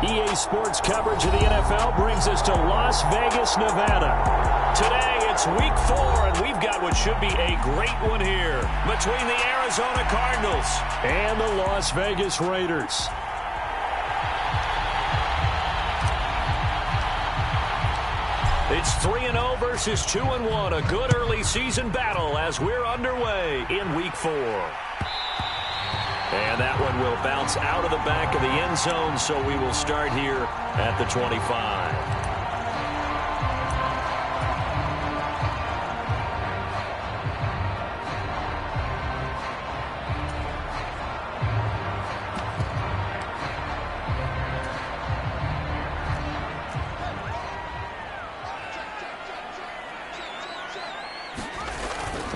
EA Sports coverage of the NFL brings us to Las Vegas, Nevada. Today, it's week 4, and we've got what should be a great one here between the Arizona Cardinals and the Las Vegas Raiders. It's 3-0 versus 2-1, a good early season battle as we're underway in week 4. And that one will bounce out of the back of the end zone, so we will start here at the 25.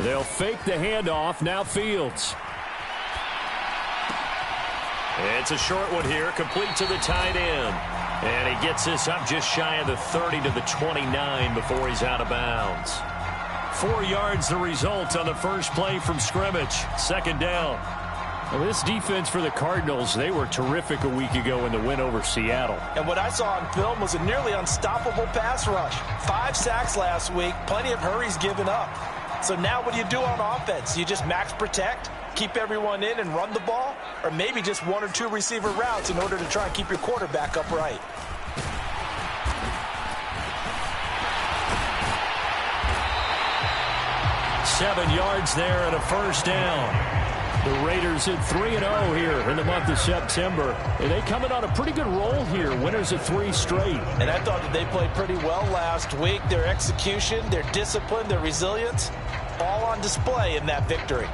They'll fake the handoff. Now Fields. It's a short one here, complete to the tight end. And he gets this up just shy of the 30 to the 29 before he's out of bounds. 4 yards the result on the first play from scrimmage. Second down. Well, this defense for the Cardinals, they were terrific a week ago in the win over Seattle. And what I saw on film was a nearly unstoppable pass rush. 5 sacks last week, plenty of hurries given up. So now what do you do on offense? You just max protect, keep everyone in and run the ball, or maybe just 1 or 2 receiver routes in order to try and keep your quarterback upright. Seven yards there and a first down. The Raiders at 3-0 here in the month of September. And they come in on a pretty good roll here. Winners of 3 straight. And I thought that they played pretty well last week. Their execution, their discipline, their resilience, all on display in that victory.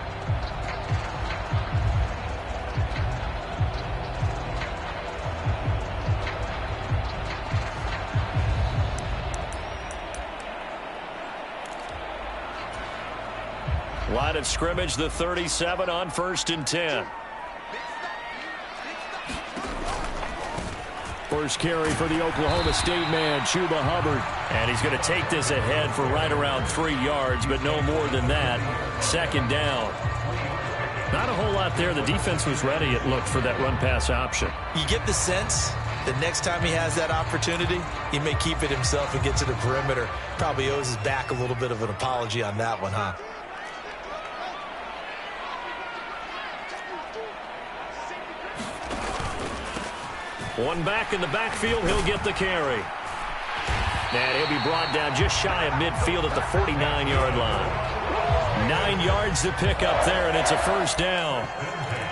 Line of scrimmage, the 37 on 1st and 10. First carry for the Oklahoma State man, Chuba Hubbard. And he's going to take this ahead for right around 3 yards, but no more than that. Second down. Not a whole lot there. The defense was ready, it looked, for that run-pass option. You get the sense that next time he has that opportunity, he may keep it himself and get to the perimeter. Probably owes his back a little bit of an apology on that one, huh? One back in the backfield, he'll get the carry. And he'll be brought down just shy of midfield at the 49-yard line. 9 yards to pick up there, and it's a first down.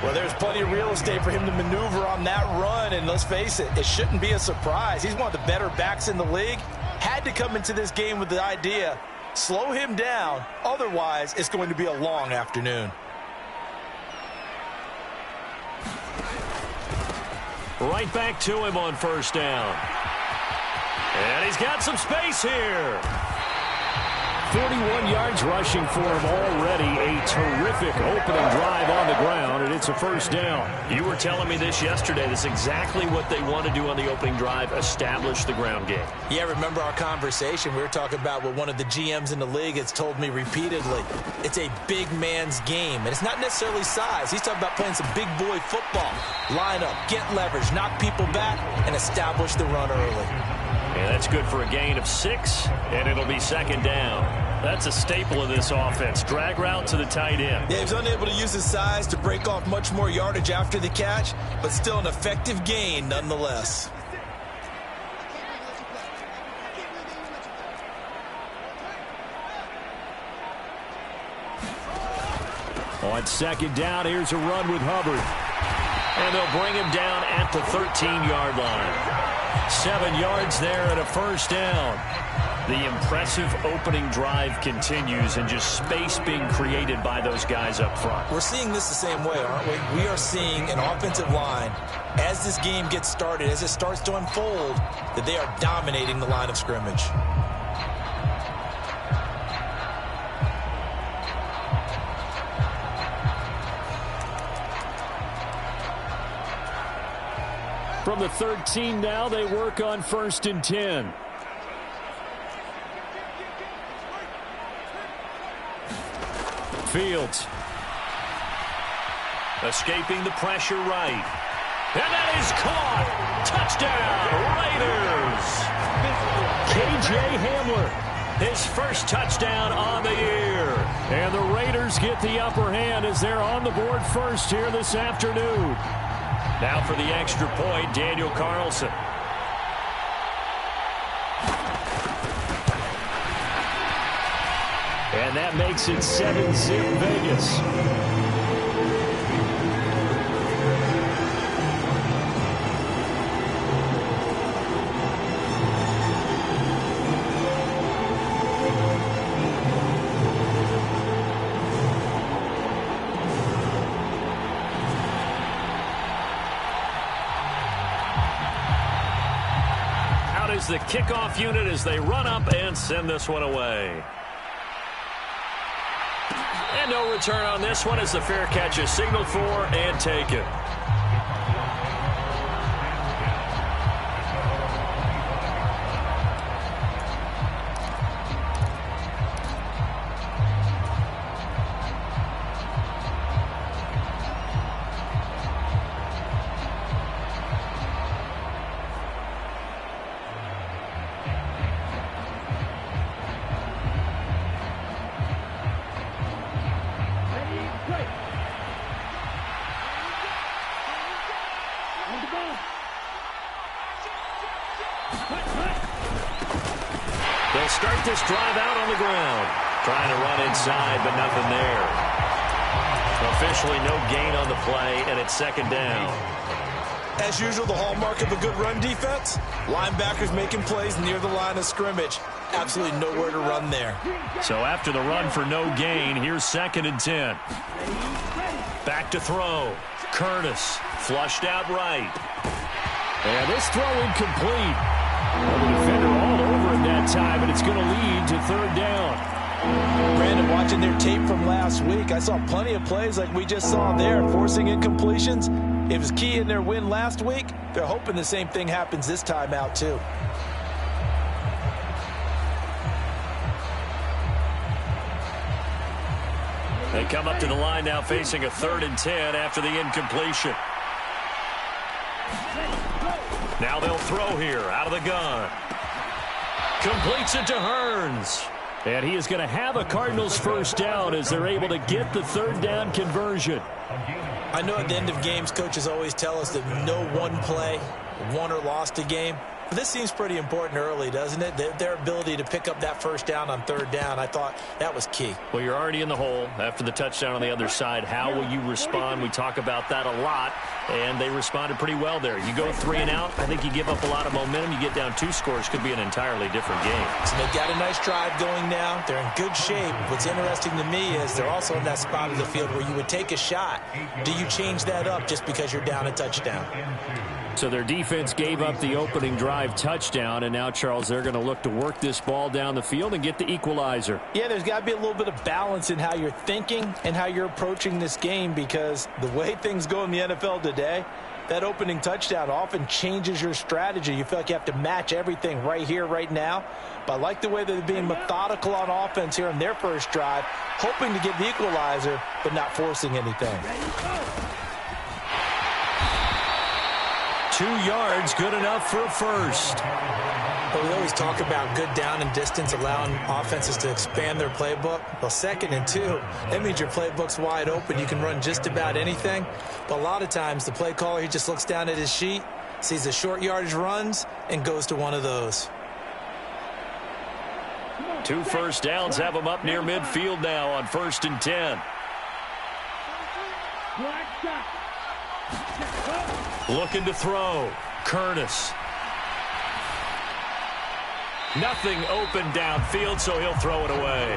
Well, there's plenty of real estate for him to maneuver on that run, and let's face it, it shouldn't be a surprise. He's one of the better backs in the league. Had to come into this game with the idea, slow him down, otherwise it's going to be a long afternoon. Right back to him on first down. And he's got some space here. 41 yards rushing for him already. A terrific opening drive on the ground, and it's a first down. You were telling me this yesterday. This is exactly what they want to do on the opening drive, establish the ground game. Yeah, remember our conversation. We were talking about what one of the GMs in the league has told me repeatedly. It's a big man's game, and it's not necessarily size. He's talking about playing some big boy football. Line up, get leverage, knock people back, and establish the run early. And that's good for a gain of 6, and it'll be second down. That's a staple of this offense. Drag route to the tight end. Yeah, he was unable to use his size to break off much more yardage after the catch, but still an effective gain nonetheless. On second down, here's a run with Hubbard. And they'll bring him down at the 13-yard line. 7 yards there and a first down. The impressive opening drive continues, and just space being created by those guys up front. We're seeing this the same way, aren't we? We are seeing an offensive line, as this game gets started, as it starts to unfold, that they are dominating the line of scrimmage. From the 13 now, they work on 1st and 10. Fields. Escaping the pressure right. And that is caught. Touchdown, Raiders. K.J. Hamler, his first touchdown on the year. And the Raiders get the upper hand as they're on the board first here this afternoon. Now for the extra point, Daniel Carlson. And that makes it 7-zip Vegas. Out is the kickoff unit as they run up and send this one away. And no return on this one as the fair catch is signaled for and taken. They'll start this drive out on the ground. Trying to run inside, but nothing there. Officially no gain on the play, and it's second down. As usual, the hallmark of a good run defense, linebackers making plays near the line of scrimmage. Absolutely nowhere to run there. So after the run for no gain, here's 2nd and 10. Back to throw. Curtis flushed out right. And this throw incomplete. Well, the defender all over him that time, and it's going to lead to 3rd down. Brandon, watching their tape from last week, I saw plenty of plays like we just saw there, forcing incompletions. It was key in their win last week. They're hoping the same thing happens this time out, too. They come up to the line now facing a 3rd and 10 after the incompletion. Now they'll throw here out of the gun. Completes it to Hearns. And he is going to have a Cardinals first down as they're able to get the 3rd down conversion. I know at the end of games, coaches always tell us that no one play won or lost a game. But this seems pretty important early, doesn't it? Their ability to pick up that first down on 3rd down, I thought that was key. Well, you're already in the hole after the touchdown on the other side. How will you respond? We talk about that a lot, and they responded pretty well there. You go 3 and out, I think you give up a lot of momentum. You get down 2 scores, could be an entirely different game. So they've got a nice drive going now. They're in good shape. What's interesting to me is they're also in that spot of the field where you would take a shot. Do you change that up just because you're down a touchdown? So their defense gave up the opening drive touchdown, and now, Charles, they're going to look to work this ball down the field and get the equalizer. Yeah, there's got to be a little bit of balance in how you're thinking and how you're approaching this game, because the way things go in the NFL today, that opening touchdown often changes your strategy. You feel like you have to match everything right here, right now. But I like the way they're being methodical on offense here in their first drive, hoping to get the equalizer, but not forcing anything. 2 yards, good enough for a first. Well, we always talk about good down and distance, allowing offenses to expand their playbook. Well, 2nd and 2, that means your playbook's wide open. You can run just about anything. But a lot of times, the play caller, he just looks down at his sheet, sees the short yardage runs, and goes to one of those. 2 first downs have them up near midfield now on 1st and 10. Looking to throw. Curtis. Nothing open downfield, so he'll throw it away.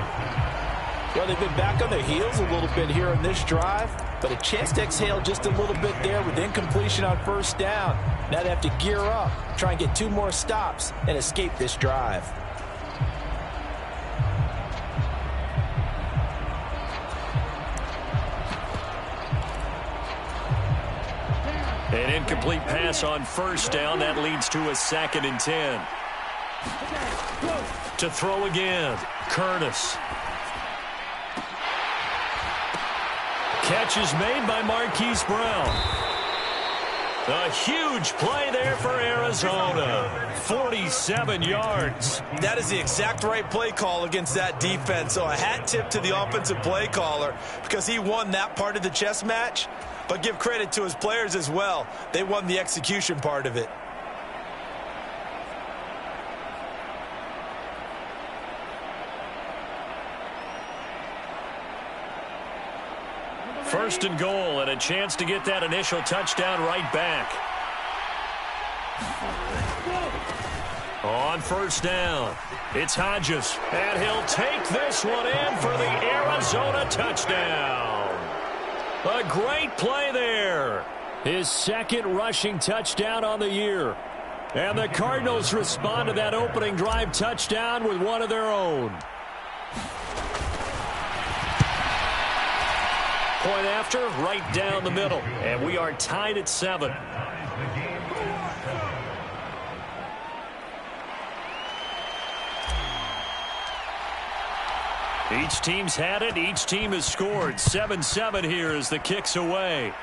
Well, they've been back on their heels a little bit here in this drive, but a chance to exhale just a little bit there with incompletion on 1st down. Now they have to gear up, try and get 2 more stops, and escape this drive. An incomplete pass on 1st down. That leads to a 2nd and 10. To throw again. Curtis. Catch is made by Marquise Brown. A huge play there for Arizona. 47 yards. That is the exact right play call against that defense. So a hat tip to the offensive play caller because he won that part of the chess match. But give credit to his players as well. They won the execution part of it. First and goal, and a chance to get that initial touchdown right back. On first down, it's Hodges, and he'll take this one in for the Arizona touchdown. A great play there. His second rushing touchdown on the year. And the Cardinals respond to that opening drive touchdown with one of their own. Point after, right down the middle. And we are tied at 7. Each team's had it. Each team has scored. 7-7 here as the kick's away.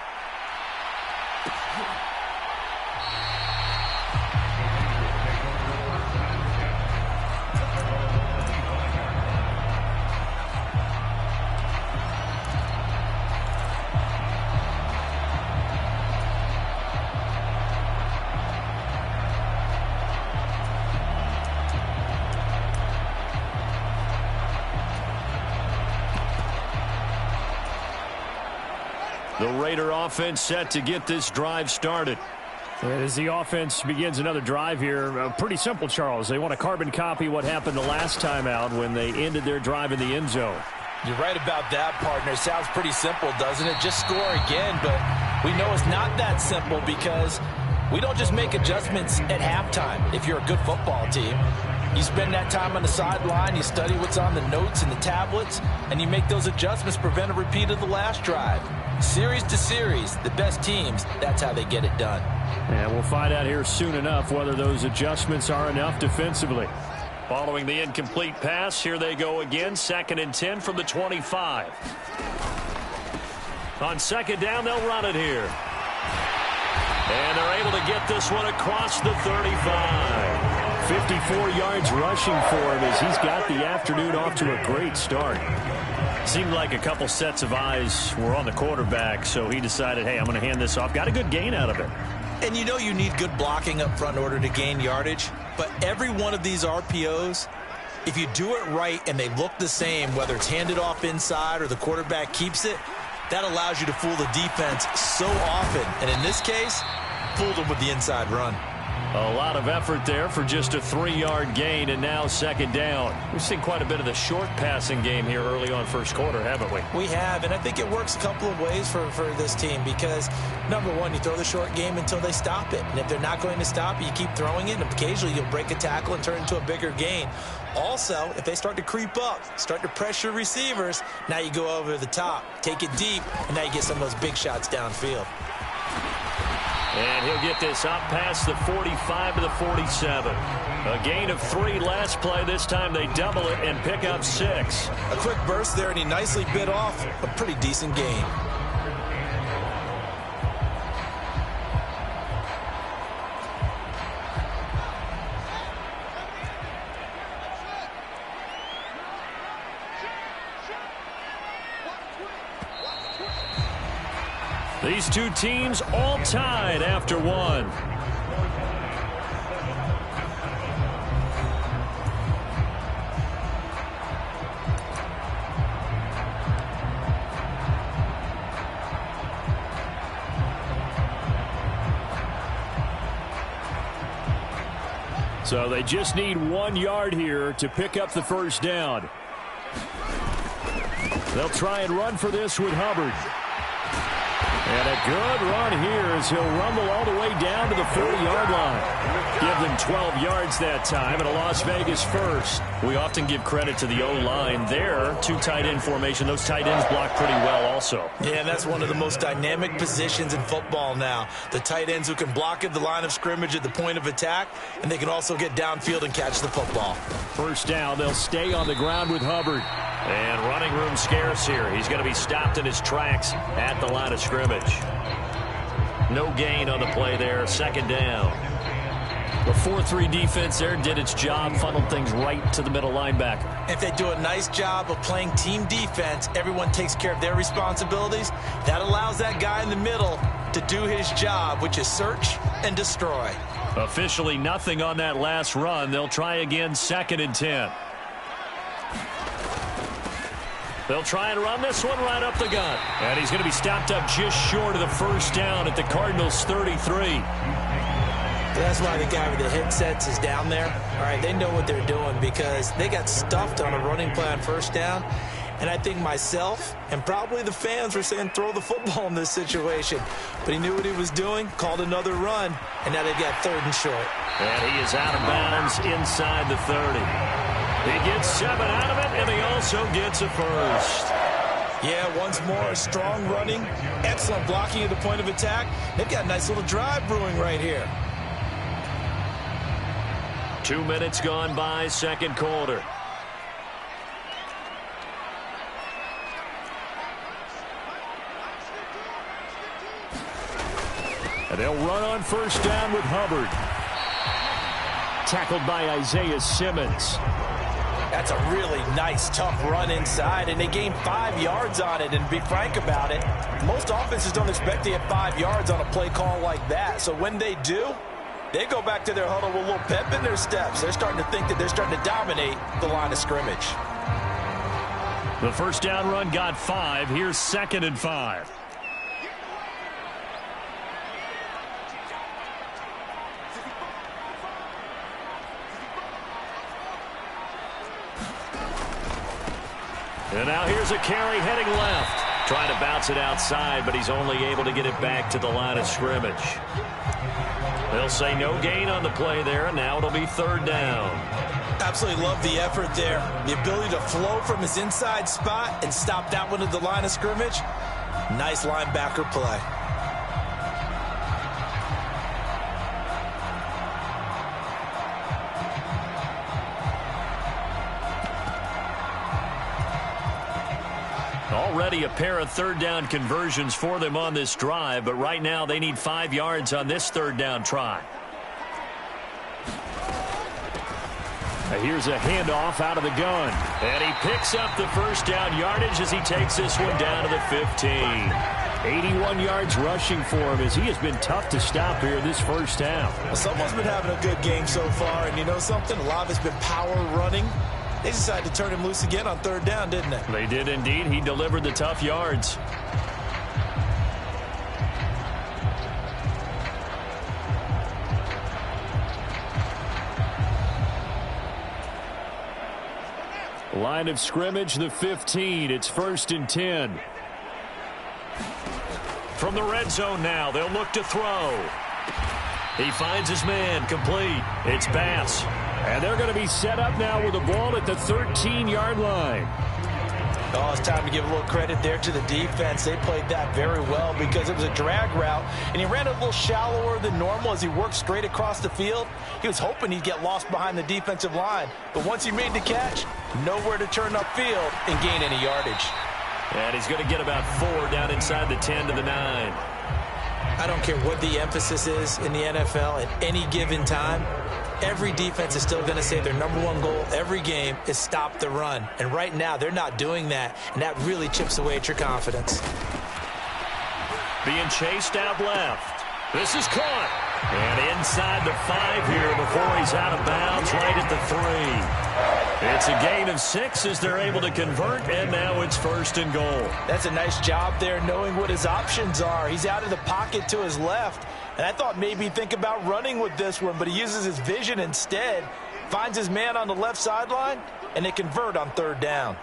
The Raider offense set to get this drive started. As the offense begins another drive here, pretty simple, Charles. They want to carbon copy what happened the last time out when they ended their drive in the end zone. You're right about that, partner. Sounds pretty simple, doesn't it? Just score again, but we know it's not that simple because we don't just make adjustments at halftime. If you're a good football team, you spend that time on the sideline, you study what's on the notes and the tablets, and you make those adjustments, prevent a repeat of the last drive. Series to series, the best teams, that's how they get it done. And we'll find out here soon enough whether those adjustments are enough defensively. Following the incomplete pass, here they go again. 2nd and 10 from the 25. On second down, they'll run it here. And they're able to get this one across the 35. 54 yards rushing for him as he's got the afternoon off to a great start. Seemed like a couple sets of eyes were on the quarterback, so he decided, hey, I'm going to hand this off. Got a good gain out of it. And you know you need good blocking up front in order to gain yardage, but every one of these RPOs, if you do it right and they look the same, whether it's handed off inside or the quarterback keeps it, that allows you to fool the defense so often. And in this case, fooled them with the inside run. A lot of effort there for just a 3-yard gain, and now second down. We've seen quite a bit of the short passing game here early on first quarter, haven't we? We have, and I think it works a couple of ways for this team because, number one, you throw the short game until they stop it. And if they're not going to stop it, you keep throwing it, and occasionally you'll break a tackle and turn it into a bigger gain. Also, if they start to creep up, start to pressure receivers, now you go over the top, take it deep, and now you get some of those big shots downfield. And he'll get this up past the 45 to the 47. A gain of 3 last play. This time they double it and pick up 6. A quick burst there, and he nicely bit off a pretty decent gain. These two teams all tied after one. So they just need 1 yard here to pick up the first down. They'll try and run for this with Hubbard. And a good run here as he'll rumble all the way down to the 40-yard line. Give them 12 yards that time and a Las Vegas first. We often give credit to the O-line there. 2 tight end formation. Those tight ends block pretty well also. Yeah, and that's one of the most dynamic positions in football now. The tight ends who can block at the line of scrimmage at the point of attack, and they can also get downfield and catch the football. First down, they'll stay on the ground with Hubbard. And running room scarce here. He's going to be stopped in his tracks at the line of scrimmage. No gain on the play there. Second down. The 4-3 defense there did its job, funneled things right to the middle linebacker. If they do a nice job of playing team defense, everyone takes care of their responsibilities. That allows that guy in the middle to do his job, which is search and destroy. Officially nothing on that last run. They'll try again, 2nd and 10. They'll try and run this one right up the gut. And he's going to be stopped up just short of the first down at the Cardinals' 33. That's why the guy with the headsets is down there. All right, they know what they're doing because they got stuffed on a running play on first down. And I think myself and probably the fans were saying throw the football in this situation. But he knew what he was doing, called another run, and now they've got 3rd and short. And he is out of bounds inside the 30. He gets 7 out of it, and he also gets a first. Yeah, once more, strong running, excellent blocking at the point of attack. They've got a nice little drive brewing right here. 2 minutes gone by, second quarter. And they'll run on first down with Hubbard. Tackled by Isaiah Simmons. That's a really nice, tough run inside, and they gained 5 yards on it. And to be frank about it, most offenses don't expect to get 5 yards on a play call like that. So when they do, they go back to their huddle with a little pep in their steps. They're starting to think that they're starting to dominate the line of scrimmage. The first down run got 5. Here's 2nd and 5. And now here's a carry heading left. Trying to bounce it outside, but he's only able to get it back to the line of scrimmage. They'll say no gain on the play there, and now it'll be 3rd down. Absolutely love the effort there. The ability to flow from his inside spot and stop that one at the line of scrimmage. Nice linebacker play. Already a pair of 3rd down conversions for them on this drive, but right now they need 5 yards on this 3rd down try. Now here's a handoff out of the gun. And he picks up the first down yardage as he takes this one down to the 15. 81 yards rushing for him as he has been tough to stop here this first half. Well, someone's been having a good game so far, and you know something? A lot of it's been power running. They decided to turn him loose again on 3rd down, didn't they? They did indeed. He delivered the tough yards. Line of scrimmage, the 15. It's 1st and 10. From the red zone now, they'll look to throw. He finds his man, complete. It's Bass. And they're going to be set up now with the ball at the 13-yard line. Oh, it's time to give a little credit there to the defense. They played that very well because it was a drag route, and he ran a little shallower than normal as he worked straight across the field. He was hoping he'd get lost behind the defensive line, but once he made the catch, nowhere to turn upfield and gain any yardage. And he's going to get about 4 down inside the 10 to the 9. I don't care what the emphasis is in the NFL at any given time. Every defense is still going to say their #1 goal every game is stop the run. And right now, they're not doing that, and that really chips away at your confidence. Being chased out left. This is caught. And inside the 5 here before he's out of bounds right at the 3. It's a gain of 6 as they're able to convert, and now it's 1st and goal. That's a nice job there knowing what his options are. He's out of the pocket to his left. And I thought maybe he'd think about running with this one, but he uses his vision instead, finds his man on the left sideline, and they convert on 3rd down.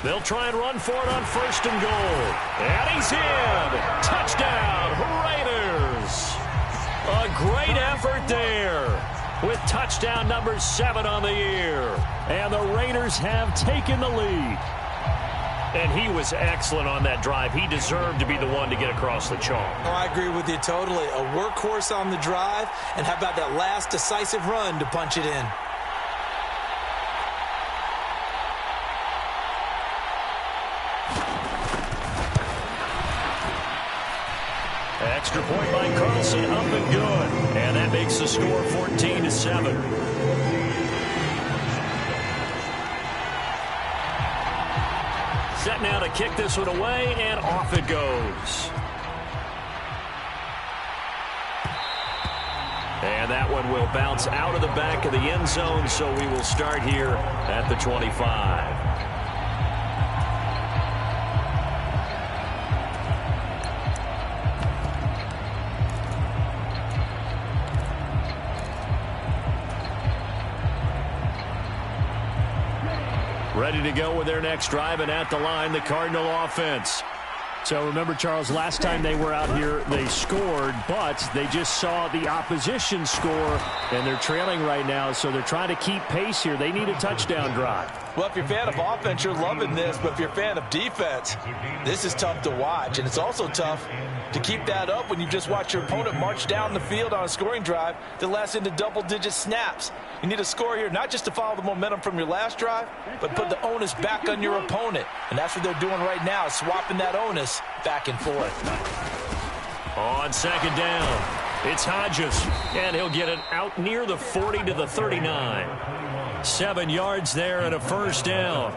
They'll try and run for it on 1st and goal. And he's in. Touchdown, Raiders. A great effort there with touchdown number 7 on the year. And the Raiders have taken the lead. And he was excellent on that drive. He deserved to be the one to get across the chalk. Oh, I agree with you totally. A workhorse on the drive, and how about that last decisive run to punch it in? Extra point by Carlson, up and good. And that makes the score 14-7. Set now to kick this one away, and off it goes. And that one will bounce out of the back of the end zone, so we will start here at the 25. Ready to go with their next drive, and at the line, the Cardinal offense. So remember, Charles, last time they were out here, they scored, but they just saw the opposition score, and they're trailing right now, so they're trying to keep pace here. They need a touchdown drive. Well, if you're a fan of offense, you're loving this, but if you're a fan of defense, this is tough to watch, and it's also tough to keep that up when you just watch your opponent march down the field on a scoring drive that lasts into double-digit snaps. You need a score here, not just to follow the momentum from your last drive, but put the onus back on your opponent. And that's what they're doing right now, swapping that onus back and forth. On second down, it's Hodges, and he'll get it out near the 40 to the 39. 7 yards there and a first down.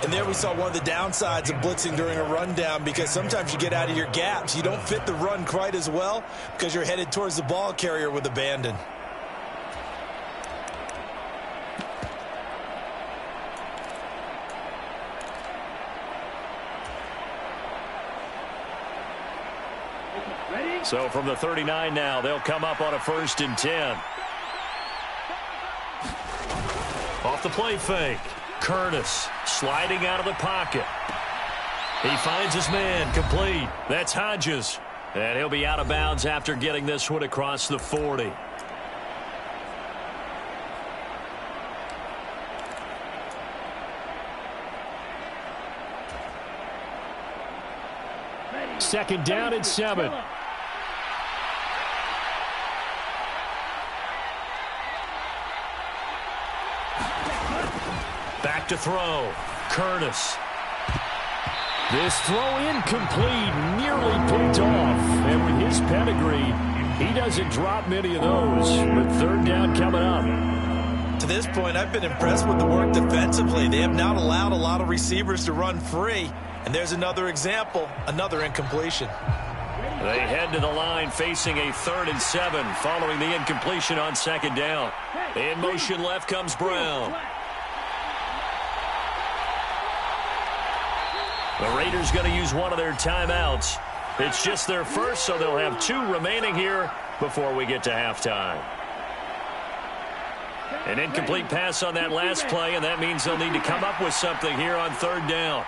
And there we saw one of the downsides of blitzing during a rundown, because sometimes you get out of your gaps. You don't fit the run quite as well because you're headed towards the ball carrier with abandon. So from the 39 now, they'll come up on a 1st and 10. Off the play fake. Curtis sliding out of the pocket. He finds his man, complete. That's Hodges. And he'll be out of bounds after getting this one across the 40. Second down and 7. Back to throw. Curtis. This throw incomplete, nearly picked off. And with his pedigree, he doesn't drop many of those. But 3rd down coming up. To this point, I've been impressed with the work defensively. They have not allowed a lot of receivers to run free. And there's another example, another incompletion. They head to the line facing a 3rd and 7 following the incompletion on second down. In motion left comes Brown. The Raiders going to use one of their timeouts. It's just their first, so they'll have 2 remaining here before we get to halftime. An incomplete pass on that last play, and that means they'll need to come up with something here on 3rd down.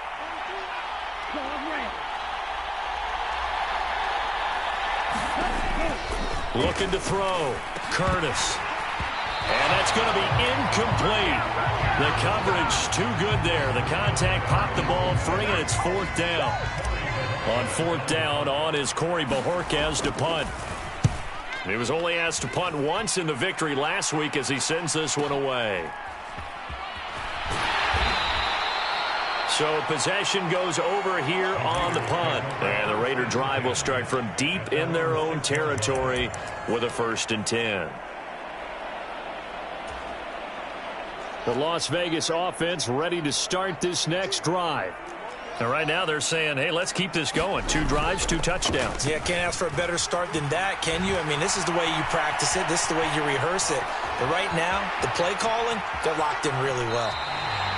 Looking to throw. Curtis. And that's going to be incomplete. The coverage too good there. The contact popped the ball free, and it's 4th down. On 4th down, on is Corey Bojorquez to punt. He was only asked to punt once in the victory last week as he sends this one away. So possession goes over here on the punt. And the Raider drive will start from deep in their own territory with a 1st and 10. The Las Vegas offense ready to start this next drive. And right now they're saying, hey, let's keep this going. 2 drives, 2 touchdowns. Yeah, can't ask for a better start than that, can you? I mean, this is the way you practice it. This is the way you rehearse it. But right now, the play calling, they're locked in really well.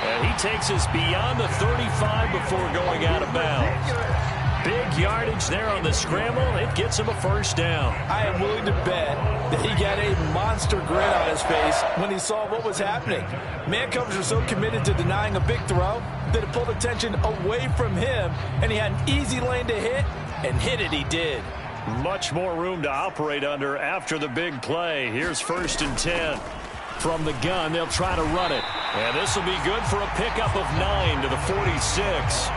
And he takes us beyond the 35 before going out of bounds. Big yardage there on the scramble. It gets him a 1st down. I am willing to bet that he got a monster grin on his face when he saw what was happening. Man coverage was so committed to denying a big throw that it pulled attention away from him, and he had an easy lane to hit, and hit it he did. Much more room to operate under after the big play. Here's 1st and 10. From the gun, they'll try to run it. And this will be good for a pickup of 9 to the 46.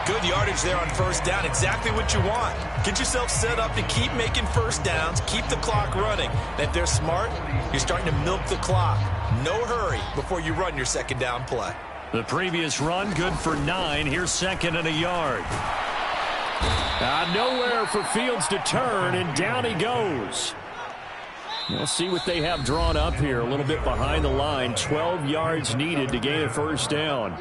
Good yardage there on 1st down. Exactly what you want. Get yourself set up to keep making 1st downs, keep the clock running. And if they're smart, you're starting to milk the clock. No hurry before you run your 2nd down play. The previous run, good for 9. Here's 2nd and a yard. Nowhere for Fields to turn, and down he goes. We'll see what they have drawn up here. A little bit behind the line. 12 yards needed to gain a first down.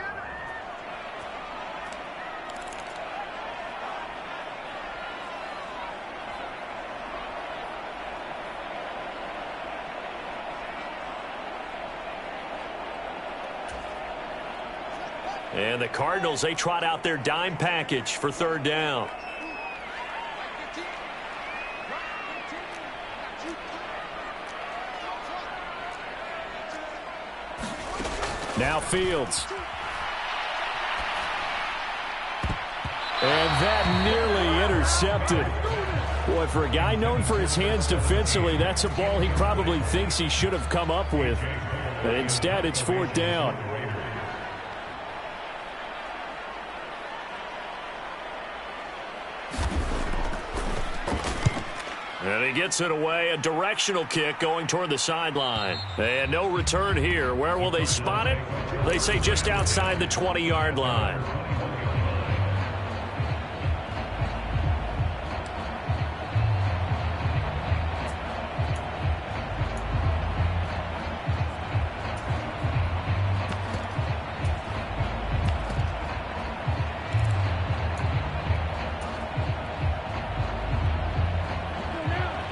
And the Cardinals, they trot out their dime package for third down. Now Fields. And that nearly intercepted. Boy, for a guy known for his hands defensively, that's a ball he probably thinks he should have come up with. But instead, it's fourth down. And he gets it away, a directional kick going toward the sideline. And no return here. Where will they spot it? They say just outside the 20-yard line.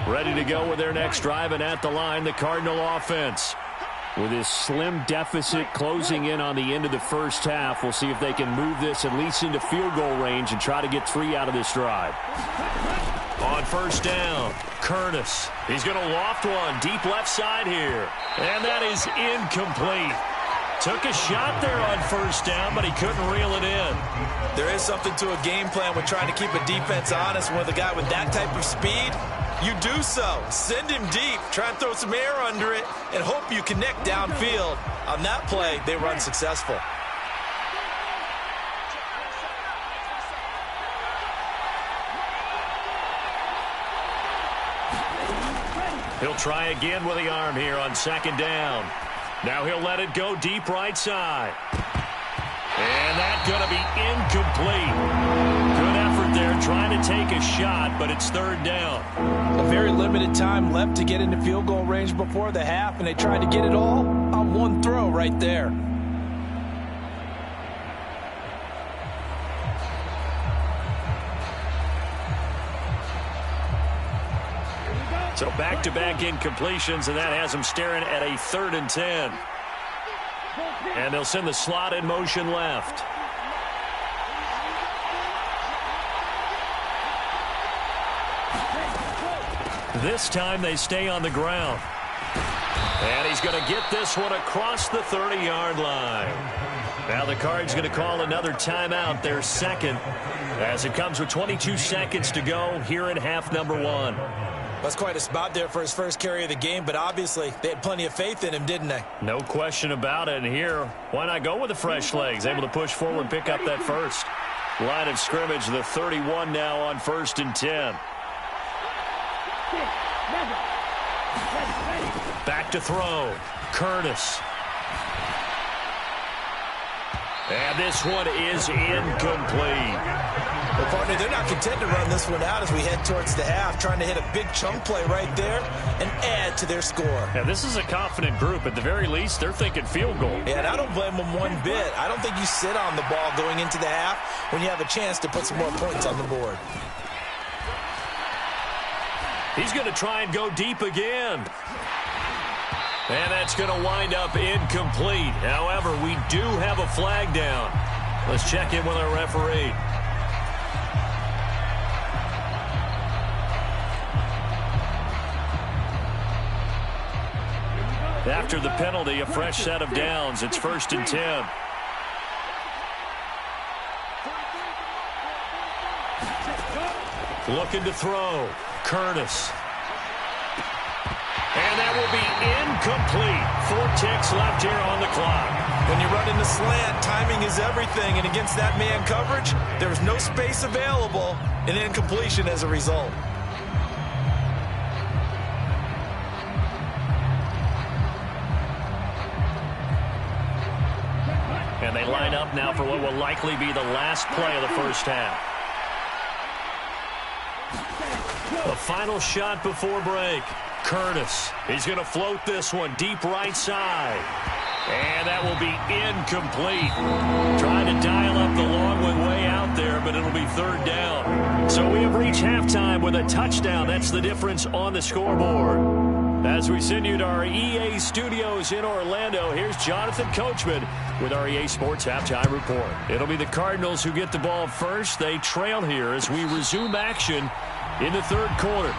Ready to go with their next drive, and at the line, the Cardinal offense. With his slim deficit closing in on the end of the first half, we'll see if they can move this at least into field goal range and try to get 3 out of this drive. On first down, Curtis. He's going to loft one deep left side here. And that is incomplete. Took a shot there on first down, but he couldn't reel it in. There is something to a game plan with trying to keep a defense honest. With a guy with that type of speed, you do so. Send him deep. Try and throw some air under it and hope you connect downfield. On that play, they run successful. He'll try again with the arm here on second down. Now he'll let it go deep right side. And that's going to be incomplete. Good effort there trying to take a shot, but it's third down. A very limited time left to get into field goal range before the half, and they tried to get it all on one throw right there. So back-to-back incompletions, and that has them staring at a 3rd and 10. And they'll send the slot in motion left. This time they stay on the ground. And he's going to get this one across the 30-yard line. Now the Cards going to call another timeout, their second, as it comes with 22 seconds to go here in half number 1. That's quite a spot there for his first carry of the game, but obviously they had plenty of faith in him, didn't they? No question about it. And here, why not go with the fresh legs? Able to push forward and pick up that first. Line of scrimmage, the 31 now on 1st and 10. Back to throw. Curtis. And this one is incomplete. Well, partner, they're not content to run this one out as we head towards the half, trying to hit a big chunk play right there and add to their score. Yeah, this is a confident group. At the very least, they're thinking field goal. Yeah, and I don't blame them one bit. I don't think you sit on the ball going into the half when you have a chance to put some more points on the board. He's going to try and go deep again. And that's going to wind up incomplete. However, we do have a flag down. Let's check in with our referee. After the penalty, a fresh set of downs. It's 1st and 10. Looking to throw. Curtis. And that will be incomplete. 4 ticks left here on the clock. When you run into slant, timing is everything. And against that man coverage, there's no space available. An incompletion as a result. And they line up now for what will likely be the last play of the first half. The final shot before break. Curtis, he's going to float this one deep right side. And that will be incomplete. Trying to dial up the long one way out there, but it'll be third down. So we have reached halftime with a touchdown. That's the difference on the scoreboard. As we send you to our EA studios in Orlando, here's Jonathan Coachman with our EA Sports Halftime Report. It'll be the Cardinals who get the ball first. They trail here as we resume action in the third quarter.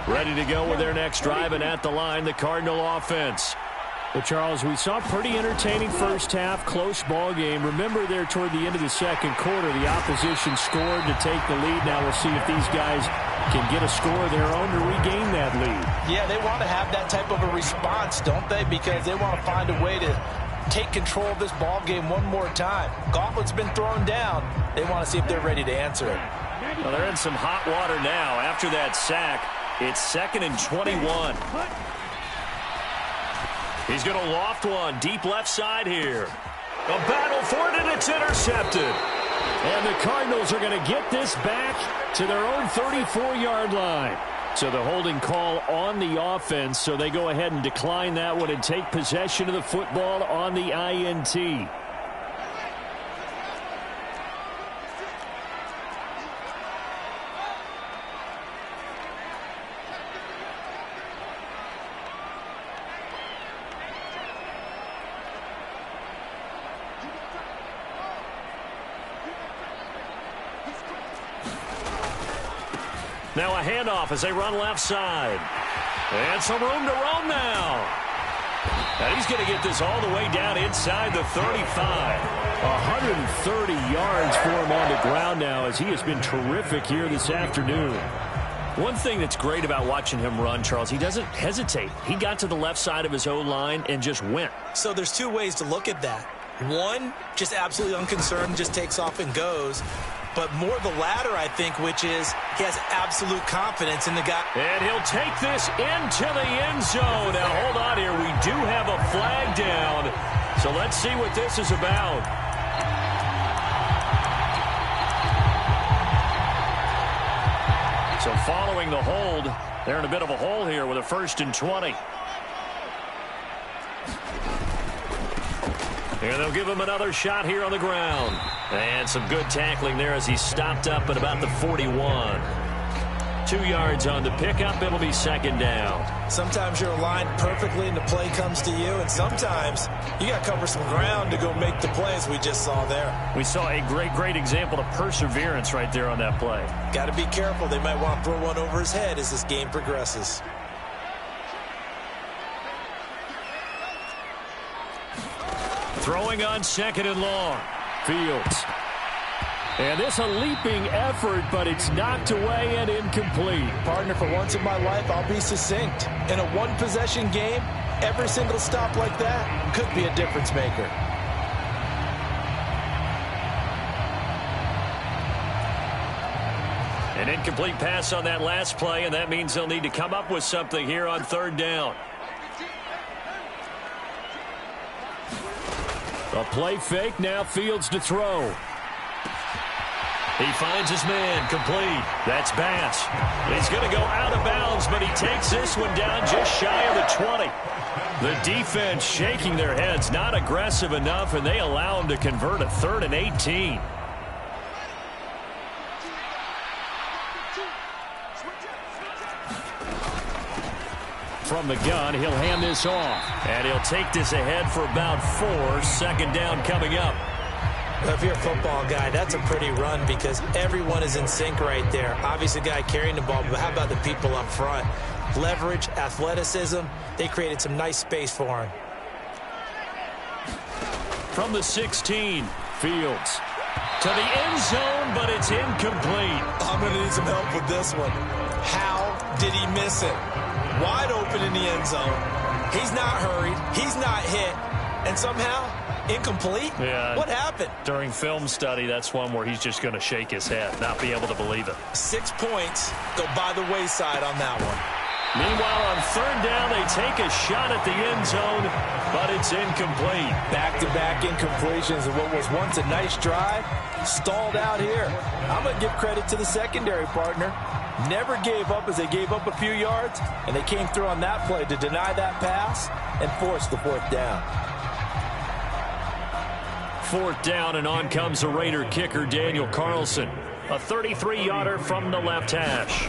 Ready to go with their next drive, and at the line, the Cardinal offense. Well, Charles, we saw a pretty entertaining first half, close ball game. Remember there toward the end of the second quarter, the opposition scored to take the lead. Now we'll see if these guys can get a score of their own to regain that lead. Yeah, they want to have that type of a response, don't they? Because they want to find a way to take control of this ball game one more time. Gauntlet's been thrown down. They want to see if they're ready to answer it. Well, they're in some hot water now after that sack. It's 2nd and 21. He's going to loft one deep left side here. A battle for it, and it's intercepted. And the Cardinals are going to get this back to their own 34-yard line. So the holding call on the offense, so they go ahead and decline that one and take possession of the football on the INT. Now a handoff as they run left side. And some room to roam now. And he's going to get this all the way down inside the 35. 130 yards for him on the ground now as he has been terrific here this afternoon. One thing that's great about watching him run, Charles, he doesn't hesitate. He got to the left side of his own line and just went. So there's two ways to look at that. One, just absolutely unconcerned, just takes off and goes. But more the latter, I think, which is he has absolute confidence in the guy. And he'll take this into the end zone. Now, hold on here. We do have a flag down. So let's see what this is about. So following the hold, they're in a bit of a hole here with a 1st and 20. And they'll give him another shot here on the ground. And some good tackling there as he stopped up at about the 41. 2 yards on the pickup. It'll be 2nd down. Sometimes you're aligned perfectly and the play comes to you. And sometimes you got to cover some ground to go make the plays we just saw there. We saw a great example of perseverance right there on that play. Got to be careful. They might want to throw one over his head as this game progresses. Throwing on 2nd and long. Fields. And this a leaping effort, but it's knocked away and incomplete. Partner, for once in my life, I'll be succinct. In a one-possession game, every single stop like that could be a difference maker. An incomplete pass on that last play, and that means they'll need to come up with something here on 3rd down. A play fake, now Fields to throw. He finds his man, complete. That's Bass. He's going to go out of bounds, but he takes this one down just shy of the 20. The defense shaking their heads, not aggressive enough, and they allow him to convert a 3rd and 18. From the gun, he'll hand this off. And he'll take this ahead for about 4. 2nd down coming up. Well, if you're a football guy, that's a pretty run because everyone is in sync right there. Obviously, the guy carrying the ball, but how about the people up front? Leverage, athleticism, they created some nice space for him. From the 16, Fields. To the end zone, but it's incomplete. I'm going to need some help with this one. How did he miss it? Wide open in the end zone. He's not hurried. He's not hit. And somehow, Incomplete? Yeah. What happened? During film study, that's one where he's just going to shake his head, not be able to believe it. 6 points go by the wayside on that one. Meanwhile, on third down, they take a shot at the end zone, but it's incomplete. Back-to-back incompletions of what was once a nice drive, stalled out here. I'm going to give credit to the secondary partner. Never gave up as they gave up a few yards, and they came through on that play to deny that pass and force the fourth down. Fourth down, and on comes the Raider kicker, Daniel Carlson. A 33-yarder from the left hash.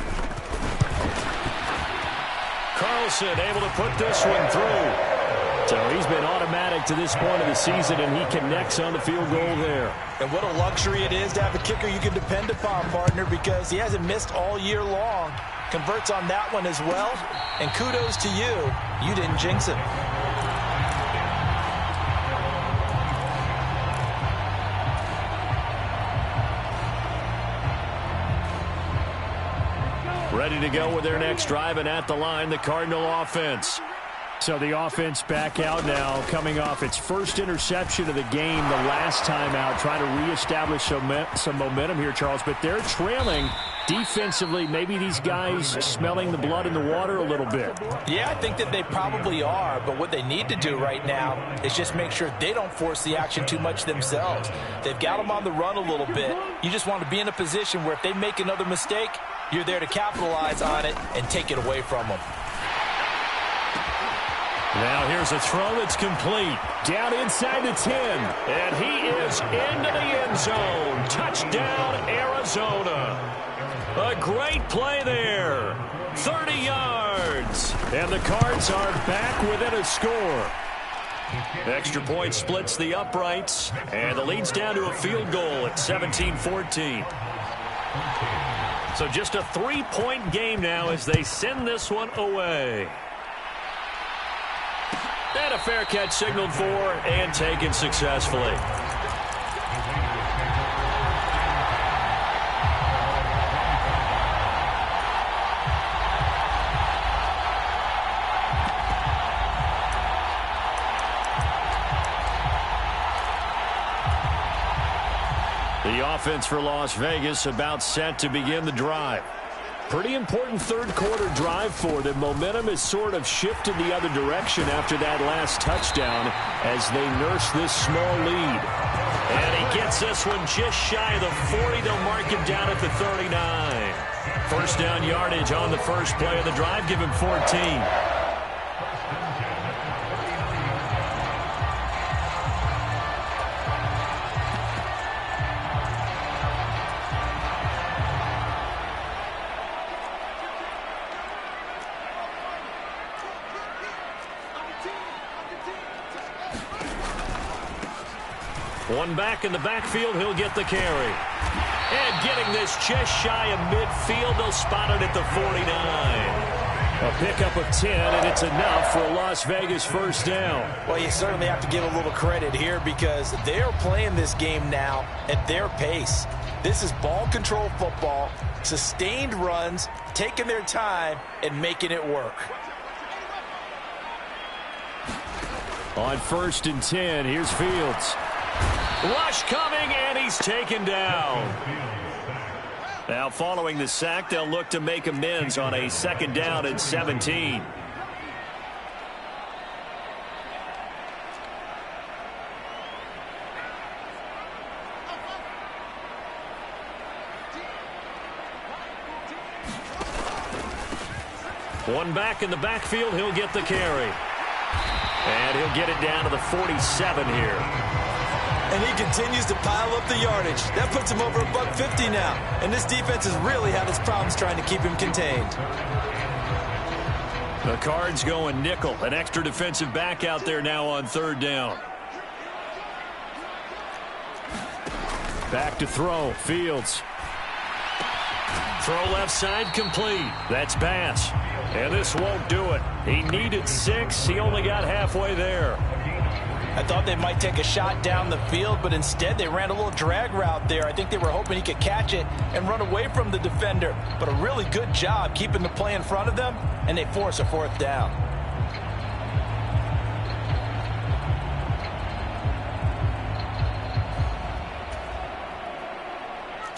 Carlson able to put this one through. So he's been automatic to this point of the season, and he connects on the field goal there. And what a luxury it is to have a kicker you can depend upon, partner, because he hasn't missed all year long. Converts on that one as well, and kudos to you. You didn't jinx him. Ready to go with their next drive, and at the line, the Cardinal offense. So the offense back out now, coming off its first interception of the game the last time out, trying to reestablish some momentum here, Charles. But they're trailing defensively. Maybe these guys smelling the blood in the water a little bit. Yeah, I think that they probably are. But what they need to do right now is just make sure they don't force the action too much themselves. They've got them on the run a little bit. You just want to be in a position where if they make another mistake, you're there to capitalize on it and take it away from them. Now here's a throw that's complete. Down inside the 10. And he is into the end zone. Touchdown, Arizona. A great play there. 30 yards. And the Cards are back within a score. Extra point splits the uprights. And the lead's down to a field goal at 17-14. So just a 3-point game now as they send this one away. And a fair catch signaled for and taken successfully. The offense for Las Vegas about set to begin the drive. Pretty important third-quarter drive for them. Momentum has sort of shifted the other direction after that last touchdown as they nurse this small lead. And he gets this one just shy of the 40. They'll mark him down at the 39. First down yardage on the first play of the drive. Give him 14. One back in the backfield, he'll get the carry. And getting this just shy of midfield, they'll spot it at the 49. A pickup of 10, and it's enough for a Las Vegas first down. Well, you certainly have to give a little credit here because they're playing this game now at their pace. This is ball control football, sustained runs, taking their time, and making it work. On 1st and 10, here's Fields. Rush coming, and he's taken down. Now, following the sack, they'll look to make amends on a 2nd down and 17. One back in the backfield, he'll get the carry. And he'll get it down to the 47 here. And he continues to pile up the yardage. That puts him over $150 now. And this defense has really had its problems trying to keep him contained. The Cards going nickel. An extra defensive back out there now on 3rd down. Back to throw. Fields. Throw left side complete. That's Bass. And this won't do it. He needed 6. He only got halfway there. I thought they might take a shot down the field, but instead they ran a little drag route there. I think they were hoping he could catch it and run away from the defender. But a really good job keeping the play in front of them, and they force a 4th down.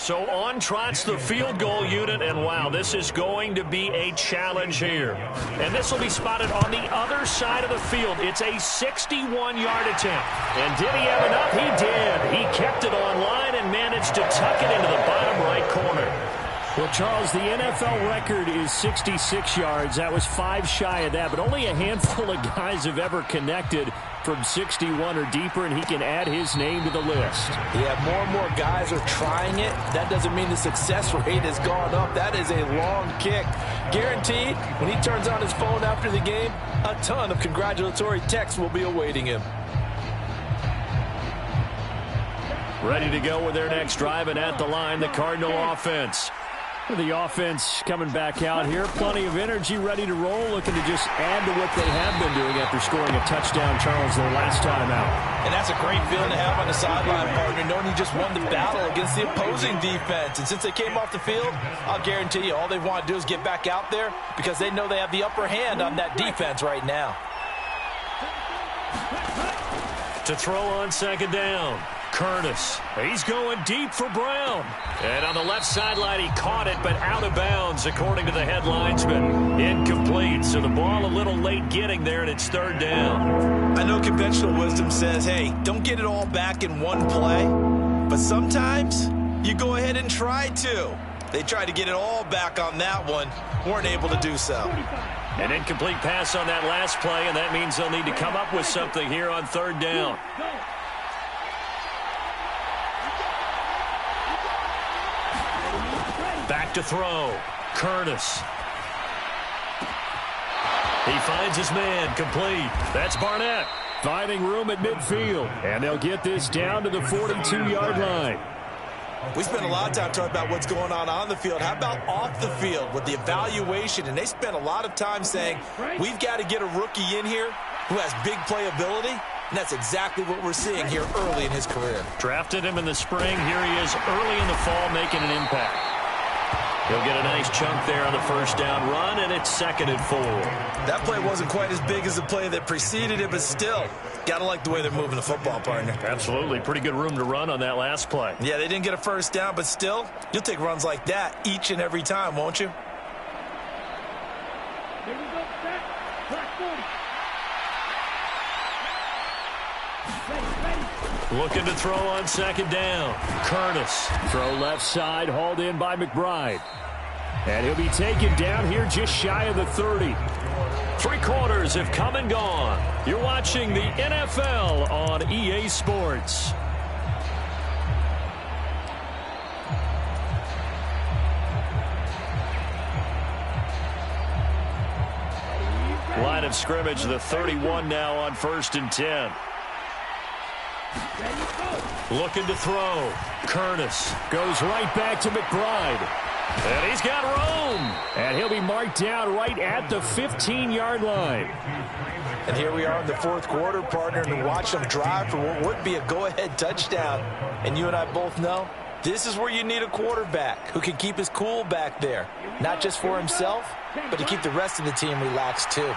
So on trots the field goal unit, and wow, this is going to be a challenge here. And this will be spotted on the other side of the field. It's a 61-yard attempt. And did he have enough? He did. He kept it on line and managed to tuck it into the bottom right corner. Well, Charles, the NFL record is 66 yards. That was 5 shy of that, but only a handful of guys have ever connected from 61 or deeper, and he can add his name to the list. Yeah, more and more guys are trying it. That doesn't mean the success rate has gone up. That is a long kick. Guaranteed, when he turns on his phone after the game, a ton of congratulatory texts will be awaiting him. Ready to go with their next drive, and at the line, the Cardinal offense. The offense coming back out here. Plenty of energy, ready to roll, looking to just add to what they have been doing after scoring a touchdown, Charles, their last time out. And that's a great feeling to have on the sideline, partner, knowing you just won the battle against the opposing defense. And since they came off the field, I'll guarantee you all they want to do is get back out there because they know they have the upper hand on that defense right now. To throw on second down. Curtis, he's going deep for Brown. And on the left sideline, he caught it, but out of bounds, according to the head linesman. Incomplete, so the ball a little late getting there, and it's third down. I know conventional wisdom says, hey, don't get it all back in one play. But sometimes you go ahead and try to. They tried to get it all back on that one, weren't able to do so. An incomplete pass on that last play, and that means they'll need to come up with something here on third down. Back to throw. Curtis. He finds his man. Complete. That's Barnett. Finding room at midfield. And they'll get this down to the 42-yard line. We spent a lot of time talking about what's going on the field. How about off the field with the evaluation? And they spent a lot of time saying, we've got to get a rookie in here who has big playability. And that's exactly what we're seeing here early in his career. Drafted him in the spring. Here he is early in the fall making an impact. He'll get a nice chunk there on the first down run, and it's 2nd and 4. That play wasn't quite as big as the play that preceded it, but still, got to like the way they're moving the football, partner. Absolutely. Pretty good room to run on that last play. Yeah, they didn't get a first down, but still, you'll take runs like that each and every time, won't you? Looking to throw on second down. Curtis. Throw left side, hauled in by McBride. And he'll be taken down here just shy of the 30. 3 quarters have come and gone. You're watching the NFL on EA Sports. Line of scrimmage, the 31 now on 1st and 10. Looking to throw. Curtis goes right back to McBride. And he's got room. And he'll be marked down right at the 15-yard line. And here we are in the 4th quarter, partner, and watch them drive for what would be a go-ahead touchdown. And you and I both know this is where you need a quarterback who can keep his cool back there. Not just for himself, but to keep the rest of the team relaxed too.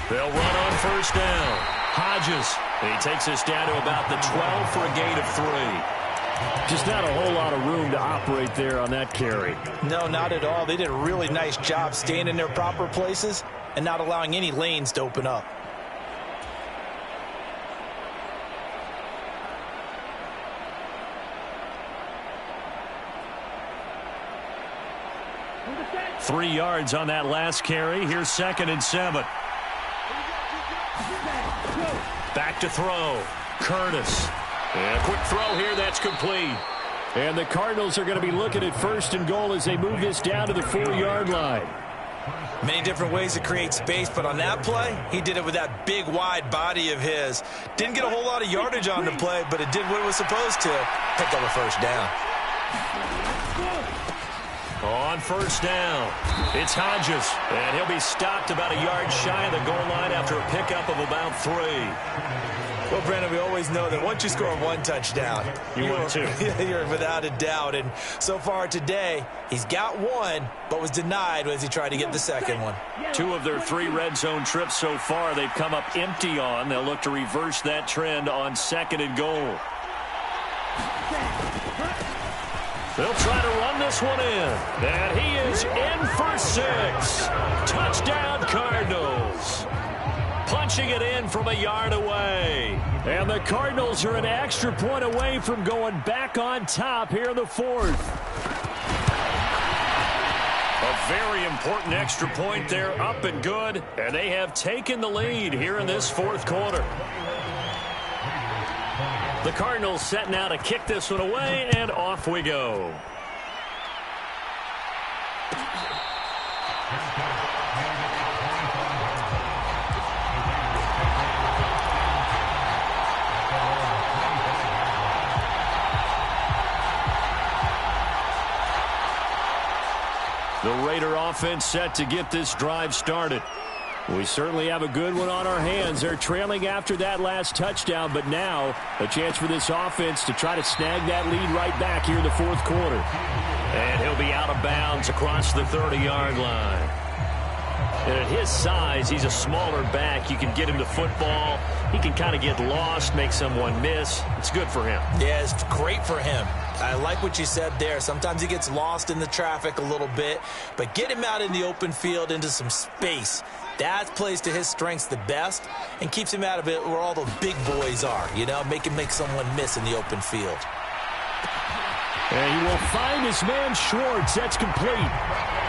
They'll run on first down. Hodges. He takes us down to about the 12 for a gain of 3. Just not a whole lot of room to operate there on that carry. No, not at all. They did a really nice job staying in their proper places and not allowing any lanes to open up. Three yards on that last carry. Here's 2nd and 7. Back to throw. Curtis. And a quick throw here. That's complete. And the Cardinals are going to be looking at 1st and goal as they move this down to the 4-yard line. Many different ways to create space, but on that play, he did it with that big, wide body of his. Didn't get a whole lot of yardage on the play, but it did what it was supposed to. Picked up a first down. On first down, it's Hodges, and he'll be stopped about a yard shy of the goal line after a pickup of about 3. Well, Brandon, we always know that once you score 1 touchdown, you're 2. You're without a doubt. And so far today, he's got 1, but was denied as he tried to get the 2nd one. 2 of their 3 red zone trips so far, they've come up empty on. They'll look to reverse that trend on 2nd and goal. They'll try to run this one in. And he is in for 6. Touchdown, Cardinals. Punching it in from a yard away. And the Cardinals are an extra point away from going back on top here in the 4th. A very important extra point there, up and good. And they have taken the lead here in this 4th quarter. The Cardinals set now to kick this one away, and off we go. The Raider offense set to get this drive started. We certainly have a good one on our hands. They're trailing after that last touchdown, but now a chance for this offense to try to snag that lead right back here in the 4th quarter. And he'll be out of bounds across the 30-yard line. And at his size, he's a smaller back. You can get him to football. He can kind of get lost, make someone miss. It's good for him. Yeah, it's great for him. I like what you said there. Sometimes he gets lost in the traffic a little bit, but get him out in the open field into some space. That plays to his strengths the best and keeps him out of it where all the big boys are, you know, make someone miss in the open field. And he will find his man Schwartz. That's complete.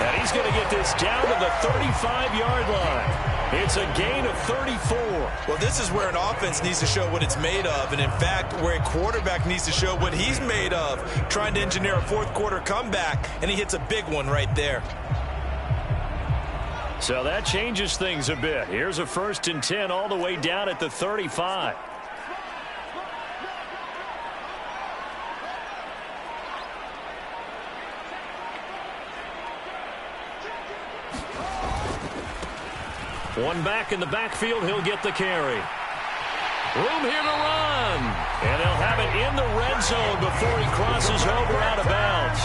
And he's going to get this down to the 35-yard line. It's a gain of 34. Well, this is where an offense needs to show what it's made of. And, in fact, where a quarterback needs to show what he's made of, trying to engineer a 4th quarter comeback, and he hits a big one right there. So that changes things a bit. Here's a 1st and 10 all the way down at the 35. One back in the backfield, he'll get the carry. Room here to run. And they'll have it in the red zone before he crosses over out of bounds.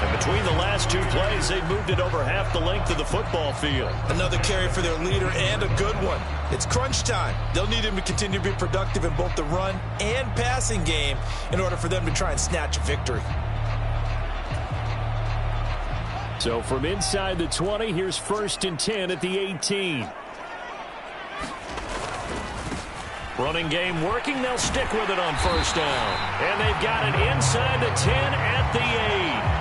And between the last 2 plays, they've moved it over half the length of the football field. Another carry for their leader and a good one. It's crunch time. They'll need him to continue to be productive in both the run and passing game in order for them to try and snatch a victory. So from inside the 20, here's 1st and 10 at the 18. Running game working. They'll stick with it on 1st down. And they've got it inside the 10 at the 8.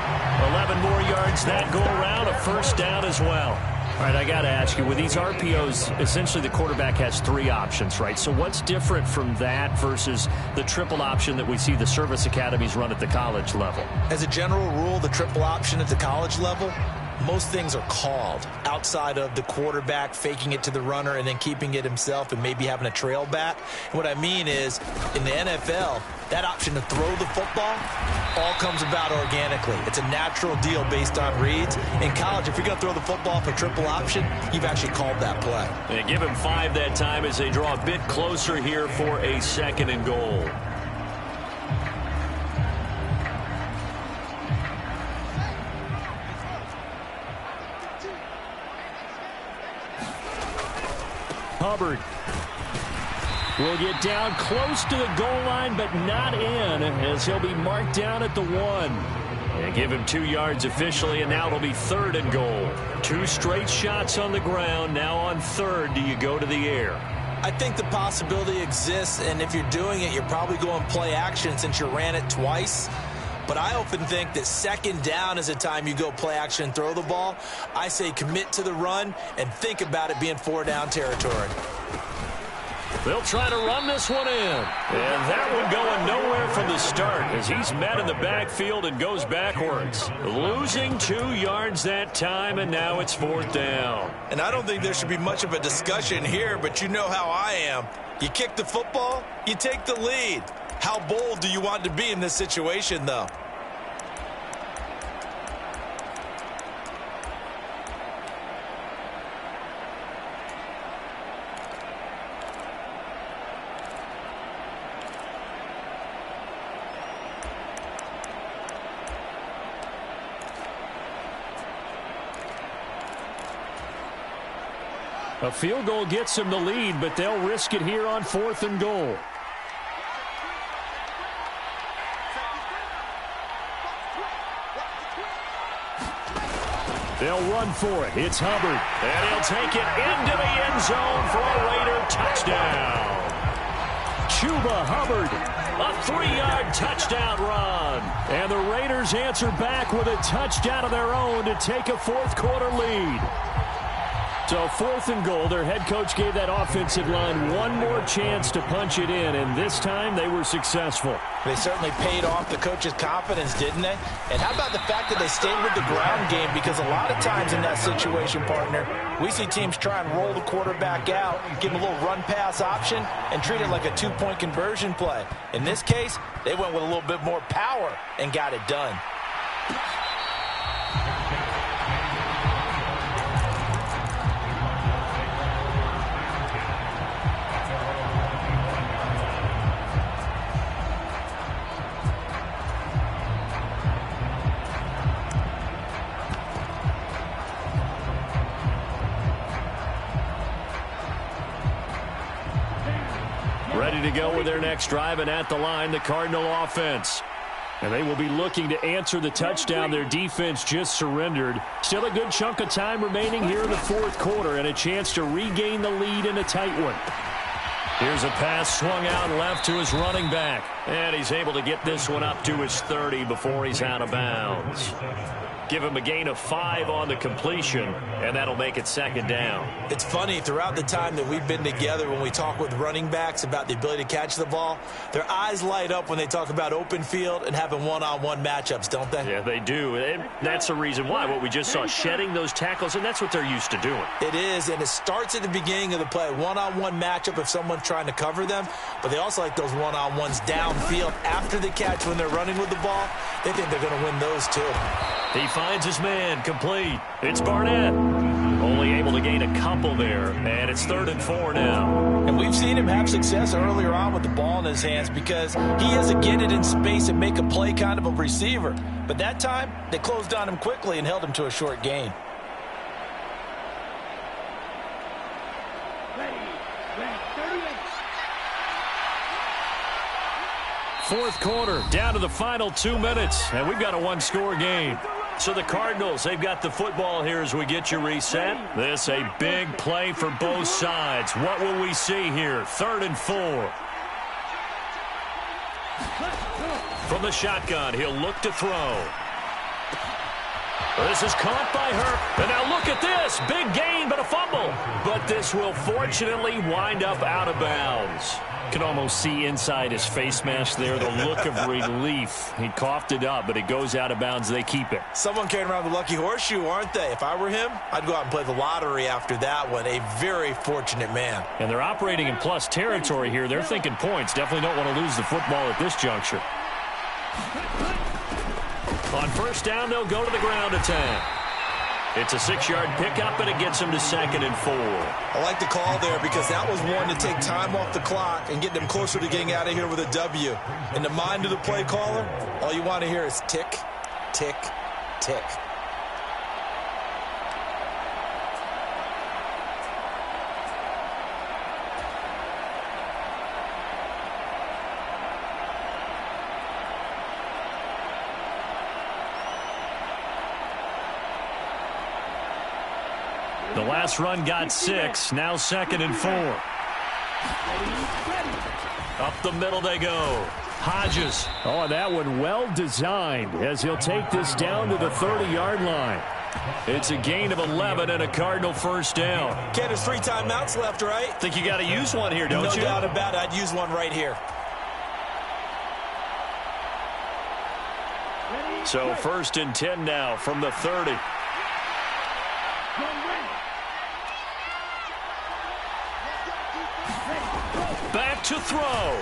11 more yards that go around. A 1st down as well. All right, I got to ask you, with these RPOs, essentially the quarterback has 3 options, right? So what's different from that versus the triple option that we see the service academies run at the college level? As a general rule, the triple option at the college level, most things are called outside of the quarterback faking it to the runner and then keeping it himself and maybe having a trail back. And what I mean is, in the NFL, that option to throw the football all comes about organically. It's a natural deal based on reads. In college, if you're going to throw the football for triple option, you've actually called that play. And give him 5 that time as they draw a bit closer here for a 2nd and goal. Hubbard will get down close to the goal line, but not in, as he'll be marked down at the 1. And give him 2 yards officially, and now it'll be 3rd and goal. 2 straight shots on the ground. Now on 3rd, do you go to the air? I think the possibility exists, and if you're doing it, you're probably going play action since you ran it twice. But I often think that 2nd down is the time you go play action and throw the ball. I say commit to the run and think about it being 4-down territory. They'll try to run this one in. And that one going nowhere from the start as he's met in the backfield and goes backwards. Losing 2 yards that time, and now it's 4th down. And I don't think there should be much of a discussion here, but you know how I am. You kick the football, you take the lead. How bold do you want to be in this situation, though? A field goal gets them the lead, but they'll risk it here on 4th and goal. They'll run for it. It's Hubbard. And he'll take it into the end zone for a Raider touchdown. Chuba Hubbard. A 3-yard touchdown run. And the Raiders answer back with a touchdown of their own to take a fourth-quarter lead. So 4th and goal, their head coach gave that offensive line one more chance to punch it in, and this time they were successful. They certainly paid off the coach's confidence, didn't they? And how about the fact that they stayed with the ground game? Because a lot of times in that situation, partner, we see teams try and roll the quarterback out, give him a little run-pass option, and treat it like a 2-point conversion play. In this case, they went with a little bit more power and got it done. Ready to go with their next drive, and at the line, the Cardinal offense. And they will be looking to answer the touchdown their defense just surrendered. Still a good chunk of time remaining here in the fourth quarter, and a chance to regain the lead in a tight one. Here's a pass swung out left to his running back. And he's able to get this one up to his 30 before he's out of bounds. Give him a gain of 5 on the completion, and that'll make it 2nd down. It's funny, throughout the time that we've been together, when we talk with running backs about the ability to catch the ball, their eyes light up when they talk about open field and having one-on-one matchups, don't they? Yeah, they do. And that's the reason why. What we just saw, shedding those tackles, and that's what they're used to doing. It is, and it starts at the beginning of the play. One-on-one matchup if someone's trying to cover them, but they also like those one-on-ones downfield after the catch when they're running with the ball. They think they're going to win those too. He finds his man, complete. It's Barnett. Only able to gain a couple there, and it's 3rd and 4 now. And we've seen him have success earlier on with the ball in his hands because he has to get it in space and make a play kind of a receiver. But that time, they closed on him quickly and held him to a short gain. Fourth quarter, down to the final 2 minutes, and we've got a one-score game. So the Cardinals, they've got the football here as we get you reset. This a big play for both sides. What will we see here? 3rd and 4. From the shotgun, he'll look to throw. This is caught by Hurts. And now look at this. Big gain, but a fumble. But this will fortunately wind up out of bounds. Can almost see inside his face mask there the look of relief. He coughed it up, but it goes out of bounds. They keep it. Someone carrying around the lucky horseshoe, aren't they? If I were him, I'd go out and play the lottery after that one. A very fortunate man. And they're operating in plus territory here. They're thinking points. Definitely don't want to lose the football at this juncture. On 1st down, they'll go to the ground attack. It's a 6-yard pickup, and it gets him to 2nd and 4. I like the call there because that was one to take time off the clock and get them closer to getting out of here with a W. In the mind of the play caller, all you want to hear is tick, tick, tick. The last run got 6. Now 2nd and 4. Up the middle they go. Hodges. Oh, that one well designed as he'll take this down to the 30-yard line. It's a gain of 11 and a Cardinal 1st down. Ken, there's 3 timeouts left, right? Think you got to use one here, don't you? No doubt about it. I'd use one right here. So 1st and 10 now from the 30. Back to throw.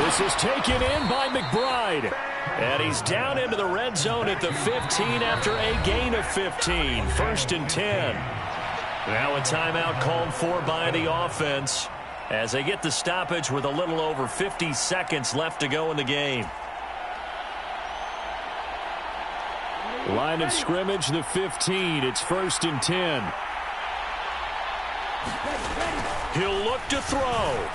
This is taken in by McBride. And he's down into the red zone at the 15 after a gain of 15. 1st and 10. Now a timeout called for by the offense as they get the stoppage with a little over 50 seconds left to go in the game. Line of scrimmage, the 15. It's 1st and 10. He'll look to throw.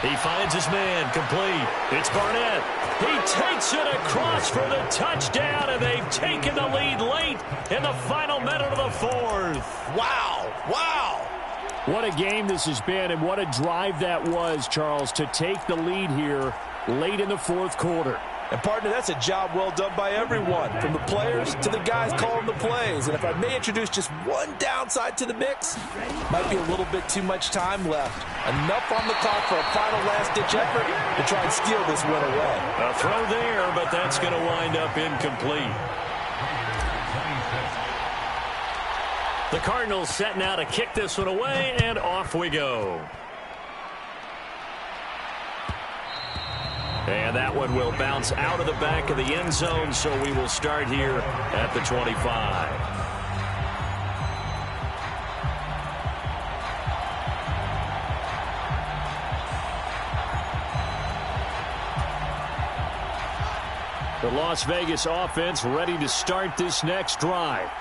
He finds his man, complete. It's Barnett. He takes it across for the touchdown, and they've taken the lead late in the final minute of the fourth. Wow, wow. What a game this has been, and what a drive that was, Charles, to take the lead here late in the fourth quarter. And, partner, that's a job well done by everyone, from the players to the guys calling the plays. And if I may introduce just one downside to the mix, might be a little bit too much time left. Enough on the clock for a final last-ditch effort to try and steal this win away. A throw there, but that's going to wind up incomplete. The Cardinals set now to kick this one away, and off we go. And that one will bounce out of the back of the end zone, so we will start here at the 25. The Las Vegas offense ready to start this next drive.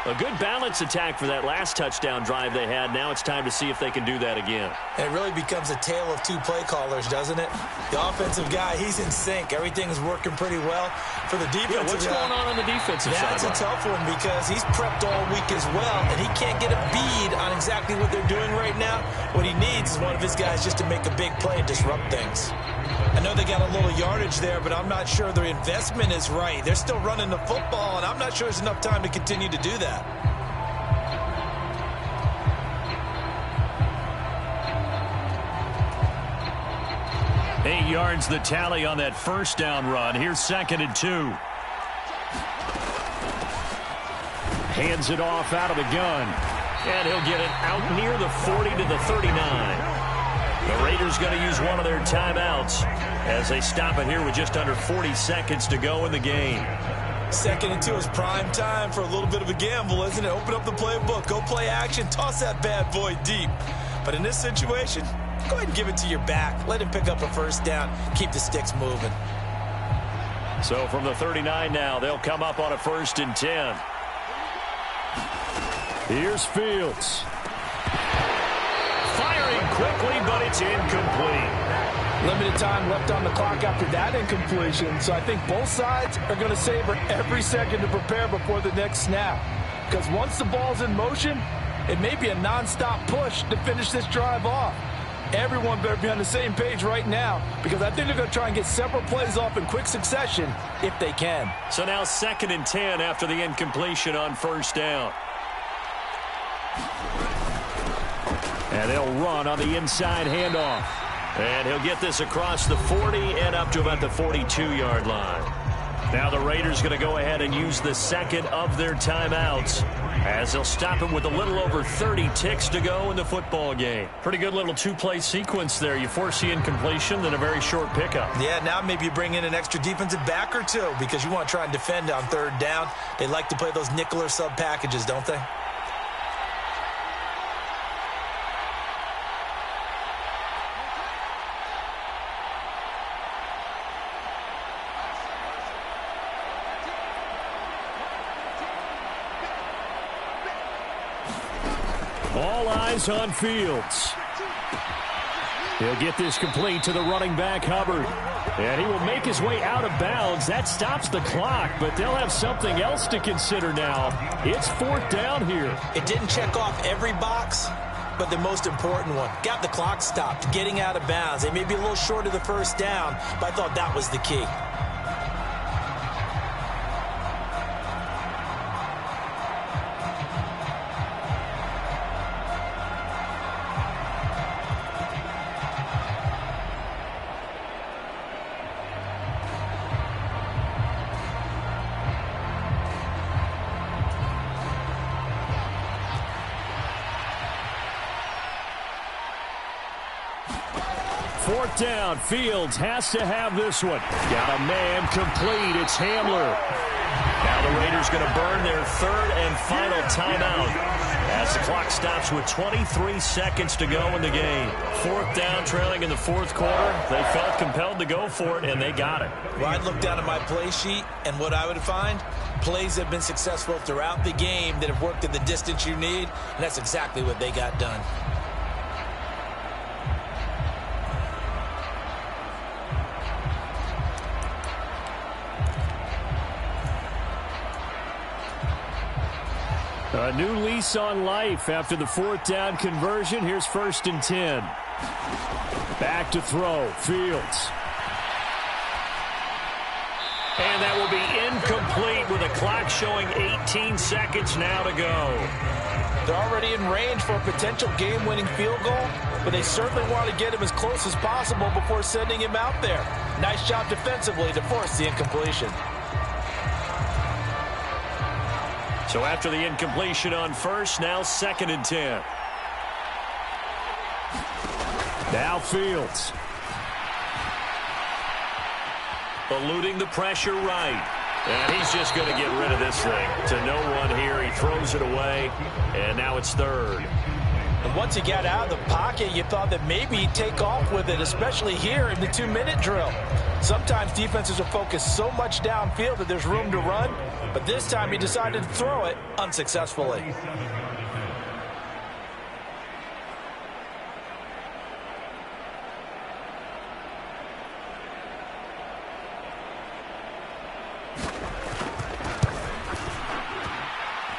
A good balance attack for that last touchdown drive they had. Now it's time to see if they can do that again. And it really becomes a tale of two play callers, doesn't it? The offensive guy, he's in sync. Everything's working pretty well. For the defensive what's going on the defensive side? That's a tough one because he's prepped all week as well, and he can't get a bead on exactly what they're doing right now. What he needs is one of his guys just to make a big play and disrupt things. I know they got a little yardage there, but I'm not sure their investment is right. They're still running the football, and I'm not sure there's enough time to continue to do that. Eight yards the tally on that first down run. Here's 2nd and 2. Hands it off out of the gun. And he'll get it out near the 40 to the 39. The Raiders going to use one of their timeouts as they stop it here with just under 40 seconds to go in the game. 2nd and 2 is prime time for a little bit of a gamble, isn't it? Open up the playbook, go play action, toss that bad boy deep. But in this situation, go ahead and give it to your back. Let him pick up a first down. Keep the sticks moving. So from the 39 now, they'll come up on a 1st and 10. Here's Fields. Firing quickly, but it's incomplete. Limited time left on the clock after that incompletion, so I think both sides are going to savor every second to prepare before the next snap. Because once the ball's in motion, it may be a nonstop push to finish this drive off. Everyone better be on the same page right now, because I think they're going to try and get several plays off in quick succession if they can. So now 2nd and 10 after the incompletion on 1st down. And they'll run on the inside handoff. And he'll get this across the 40 and up to about the 42-yard line. Now the Raiders going to go ahead and use the 2nd of their timeouts as they'll stop him with a little over 30 ticks to go in the football game. Pretty good little two-play sequence there. You force the incompletion, then a very short pickup. Yeah, now maybe you bring in an extra defensive back or two because you want to try and defend on 3rd down. They like to play those nickel or sub packages, don't they? All eyes on Fields. He'll get this complete to the running back, Hubbard. And he will make his way out of bounds. That stops the clock, but they'll have something else to consider now. It's 4th down here. It didn't check off every box, but the most important one. Got the clock stopped, getting out of bounds. They may be a little short of the 1st down, but I thought that was the key. Fourth down. Fields has to have this one. Got a man complete. It's Hamler. Now the Raiders going to burn their 3rd and final timeout as the clock stops with 23 seconds to go in the game. 4th down, trailing in the 4th quarter. They felt compelled to go for it, and they got it. Well, I'd look down at my play sheet, and what I would find, plays that have been successful throughout the game that have worked at the distance you need, and that's exactly what they got done. A new lease on life after the 4th down conversion. Here's 1st and 10. Back to throw. Fields. And that will be incomplete with a clock showing 18 seconds now to go. They're already in range for a potential game-winning field goal, but they certainly want to get him as close as possible before sending him out there. Nice job defensively to force the incompletion. So after the incompletion on 1st, now 2nd and 10. Now Fields. Eluding the pressure right. And he's just going to get rid of this thing. To no one here. He throws it away. And now it's 3rd. And once he got out of the pocket, you thought that maybe he'd take off with it, especially here in the 2-minute drill. Sometimes defenses are focused so much downfield that there's room to run. But this time he decided to throw it unsuccessfully.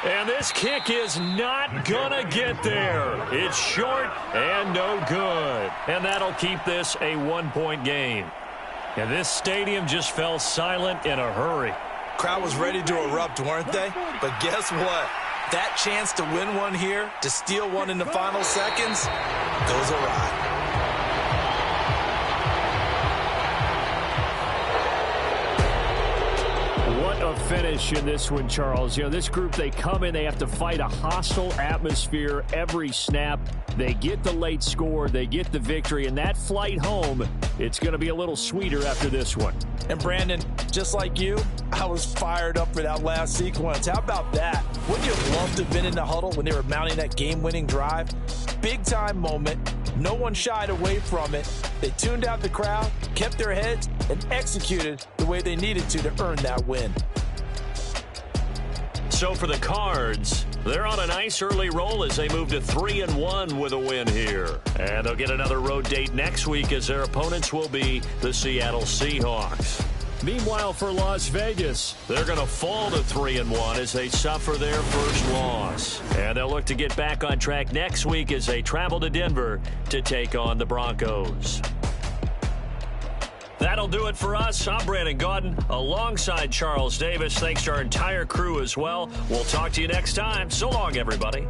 And this kick is not gonna get there. It's short and no good. And that'll keep this a 1-point game. And this stadium just fell silent in a hurry. Crowd was ready to erupt, weren't they? But guess what? That chance to win one here, to steal one in the final seconds, goes awry. A finish in this one, Charles. You know, this group, they come in, they have to fight a hostile atmosphere every snap. They get the late score, they get the victory, and that flight home, it's going to be a little sweeter after this one. And Brandon, just like you, I was fired up for that last sequence. How about that? Wouldn't you have loved to have been in the huddle when they were mounting that game-winning drive? Big-time moment. No one shied away from it. They tuned out the crowd, kept their heads, and executed the way they needed to earn that win. So for the Cards, they're on a nice early roll as they move to 3-1 with a win here. And they'll get another road date next week as their opponents will be the Seattle Seahawks. Meanwhile, for Las Vegas, they're going to fall to 3-1 as they suffer their first loss. And they'll look to get back on track next week as they travel to Denver to take on the Broncos. That'll do it for us. I'm Brandon Gaudin alongside Charles Davis. Thanks to our entire crew as well. We'll talk to you next time. So long, everybody.